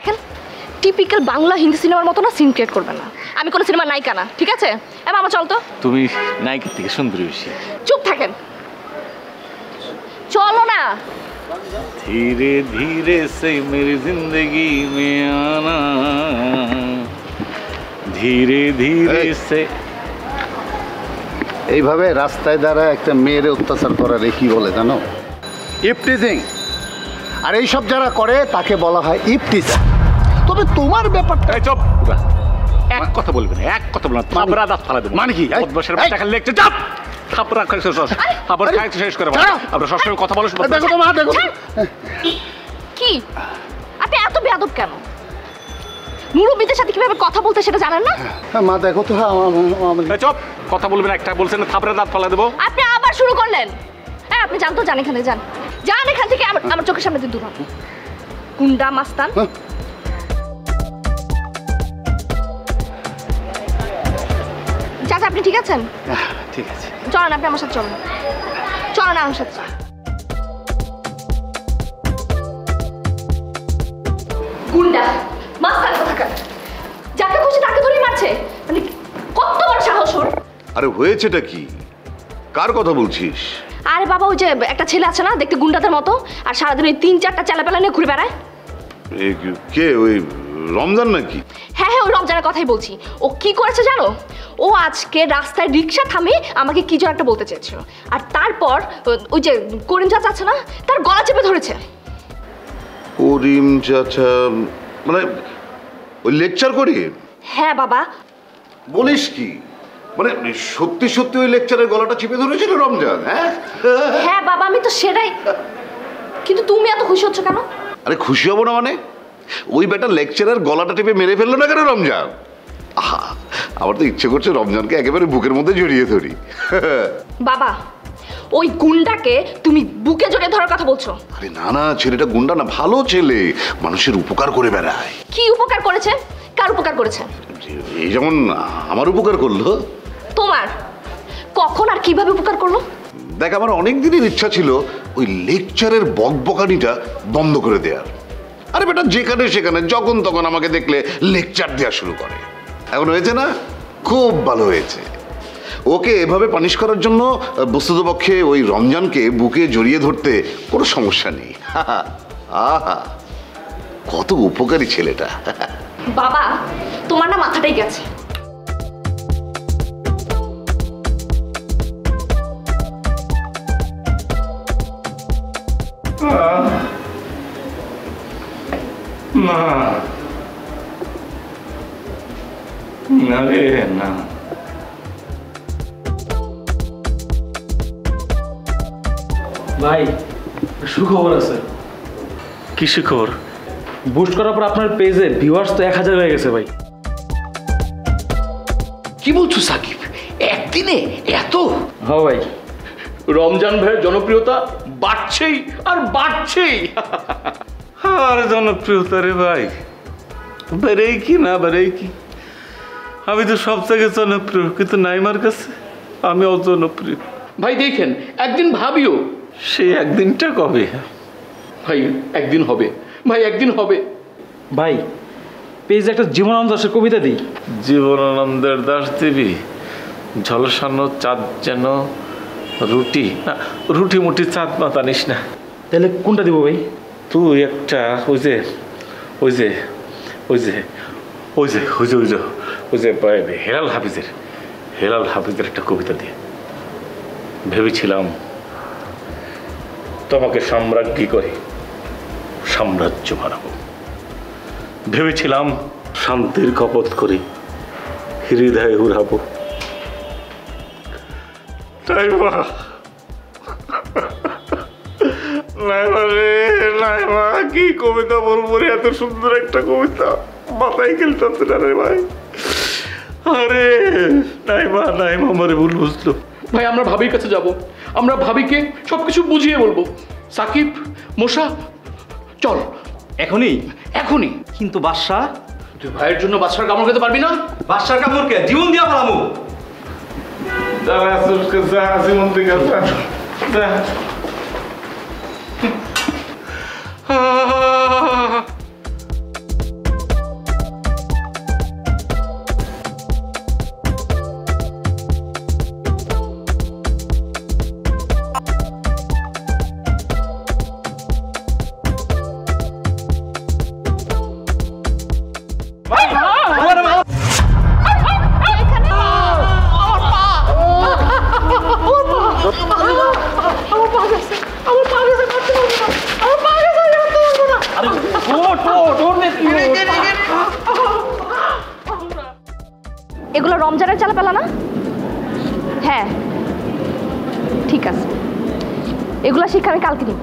দেখেন টিপিক্যাল বাংলা হিন্দি সিনেমার মতো না সিন ক্রিয়েট করবেন না। আমি কোনো সিনেমার নায়িকা না, ঠিক আছে? মামা চল তো। তুমি নায়িকার থেকে সুন্দরী বেশি। চুপ থাকেন, চলো না। ধীরে ধীরে সে মেরি জিন্দগি মে আনা, ধীরে ধীরে সে। এইভাবে রাস্তায় দাঁড়ায় একটা মেয়েরে অত্যাচার করার কি বলে জানো? ইফটিজিং। আর এইসব যারা করে তাকে বলা হয় ইফটিজার। তবে তোমার ব্যাপারটা চুপ, এক কথা বলবে না, এক কথা বলবে না, থাপড়া দাঁত ফালা দেবো। মানে কি? বদমাশের বাচ্চা খালি লেখছে, চাপ থাপড়া খাই শেষ আবার খাই শেষ করে। আমরা সবসময় কথা বলো। দেখো তো মা, দেখো কি আপনি এত বেয়াদব কেন? মুরব্বীদের সাথে কিভাবে কথা বলতে সেটা জানেন না? মা দেখো তো। চুপ, কথা বলবে না, একটা বলছেন থাপড়া দাঁত ফালা দেবো। আপনি আবার শুরু করলেন। হ্যাঁ আপনি জানতো, জান এখানে যান, যান এখান থেকে, আমার চোখের সামনে দিয়ে দূর হন। গুন্ডা মাস্তান। চাচা আপনি ঠিক আছেন? ঠিক আছে, চলেন, আপনি আমার সাথে চলেন, চলেন আমার সাথে। গুন্ডা মাস্তান কোথাকার, যাকে খুশি তাকে ধরেই মারছে, মানে কত বড় সাহস ওর! আরে হয়েছেটা কি? কার কথা বলছিস? আরে বাবা, ওই যে একটা ছেলে আছে না দেখতে গুন্ডাদের মতো, আর সারাদিন ওই 3-4টা চেলাপেলা নিয়ে ঘুরে বেড়ায়। কে? ওই রমজান নাকি? হ্যাঁ হ্যাঁ, ওই রমজানের কথাই বলছি। ও কি করেছে জানো? ও আজকে রাস্তায় রিক্সা থামে আমাকে কি যেন একটা বলতে চেয়েছিল, আর তারপর ওই যে করিম চাচা আছে না, তার গলা চেপে ধরেছে। করিম চাচা মানে ওই লেকচার করি? হ্যাঁ বাবা। বলিস কি? মানে সত্যি সত্যি ওই লেকচারের গলাটা চেপে ধরেছিল রমজান? হ্যাঁ হ্যাঁ বাবা, আমি তো সেটাই। কিন্তু তুমি এত খুশি হচ্ছ কেন? আরে খুশি হব না মানে? ওই বেটা লেকচারের গলাটা টিপে মেরে ফেললো না কেন রমজান? আহা, আমার তো ইচ্ছে করছে রমজানকে একেবারে বুকের মধ্যে জড়িয়ে ধরি। বাবা, ওই গুন্ডাকে তুমি বুকে জড়িয়ে ধরার কথা বলছো? আরে না না, ছেলেটা গুন্ডা না, ভালো ছেলে, মানুষের উপকার করে বেড়ায়। কি উপকার করেছে? কার উপকার করেছে? এই যেমন আমার উপকার করলো। তোমার? কখন আর কিভাবে উপকার করলো? দেখ, আমার অনেক দিনের ইচ্ছা ছিল ওই লেকচারের বকবকানিটা বন্ধ করে দেওয়ার। আরে বেটা যেখানে সেখানে যখন তখন আমাকে দেখলে লেকচার দেওয়া শুরু করে। এখন হয়েছে না? খুব ভালো হয়েছে। ওকে এভাবে পানিশ করার জন্য বস্তুতপক্ষে ওই রমজানকে বুকে জড়িয়ে ধরতে কোনো সমস্যা নেই। আহা, কত উপকারী ছেলেটা। বাবা, তোমার না মাথাটাই গেছে। না না রে না। ভাই, সুখবর আছে। কি সুখবর? বুস্ট করার পর আপনার পেজে ভিউয়ার্স তো 1000 হয়ে গেছে ভাই। কি বলছো সাকিব, একদিনে এত? হ্যাঁ ভাই, রমজান ভাইয়ের জনপ্রিয়তা বাড়ছেই আর বাড়ছেই। আর জনপ্রিয়তা রে ভাই, বেড়েই কি না বেড়েই কি? আমি তো সব থেকে জনপ্রিয়, কিন্তু নাইমার কাছে আমি অজনপ্রিয়। ভাই দেখেন, একদিন ভাবিও। সেই একদিনটা কবে? ভাই একদিন হবে, ভাই একদিন হবে। ভাই পেজে একটা জীবনানন্দ দাশের কবিতা দিই। জীবনানন্দের দাস দেবী, ঝলসানো চাঁদ যেন রুটি, না রুটি মুটি চাঁদ মাতা নিস না। তাহলে কোনটা দিব ভাই? তুই একটা ওই যে ওই যে ওই যে ওই যে ওই যে ওই যে ওই যে হেলাল হাফিজের একটা কবিতা দিয়ে। ভেবেছিলাম তোমাকে সাম্রাজ্ঞী করে সাম্রাজ্য বানাবো, ভেবেছিলাম শান্তির কপত করে হৃদয়ে উড়াবো। নাইমা, নাইমা রে নাইমা, কি কবিতা বলবো রে? এত সুন্দর একটা কবিতা মাথায় খেলতে না রে ভাই। আরে নাইমা, নাইমা আমারে ভুল বুঝলো। ভাই আমরা ভাবির কাছে যাব, আমরা ভাবিকে সবকিছু বুঝিয়ে বলবো। সাকিব, মোশা, চল এখনই? এখনই। কিন্তু বাদশা, তুই ভাইয়ের জন্য বাদশার কামড় খেতে পারবি না? বাদশার কামড়কে জীবন দিয়া ফেলামু। দাঁড়া সুটকে যা, জীবন দিকে যা, যা। এগুলো রমজানের চালা পেলা না? হ্যাঁ ঠিক আছে, এগুলো শিক্ষা আমি কালকে দিব।